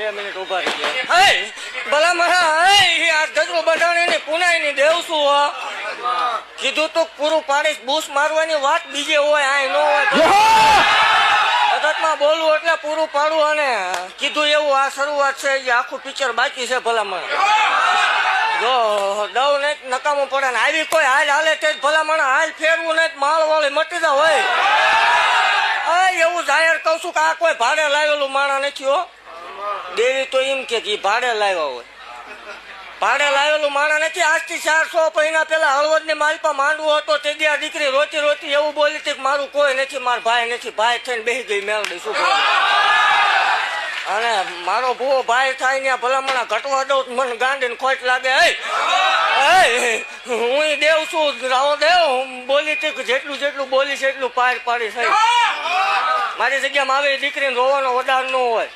2 minute ઉભા રહી ગયા. હે ભલા મારા હે આ ગજરો બંધાણીને પુનાઈની દેવશું હો. કીધું તો પૂરું પાડીશ. બૂસ મારવાની વાત બીજે હોય આ ન હોય. જગતમાં બોલવું એટલે પૂરું પાડવું. અને કીધું એવું આ શરૂઆત છે જે આખું પિક્ચર બાકી છે. ભલા મારા જો દવ ને નકામું પડે ને આવી કોઈ હાલ હાલે તે ભલા મારા હાલ ફેરવું ને માળ વાળી મટી જા હોય. એવું જાહેર કઉ છું કે આ કોઈ ભાડે લાવેલું માણા નથી હો. દેવી તો એમ કે ભાડે લાવ્યા હોય. ભાડે લાવેલું માણા નથી. આજથી 400 મહિના પેલા હળવદ ની માલપા માંડવો હતો તે દી આ દીકરી રોતી રોતી એવું બોલી હતી કે મારું કોઈ નથી, મારો ભાઈ નથી. ભાઈ થઈને બેસી ગઈ મેળડી. શું અને મારો ભૂવો ભાઈ થાય ને ભલામણા ઘટવા દઉં મને ગાંડીને ખોટ લાગે. હું દેવ છું રાવો દેવ બોલી હતી કે જેટલું બોલીશ એટલું પાર પાડીશ. મારી જગ્યામાં આવે દીકરીને રોવાનો વધાર ન હોય.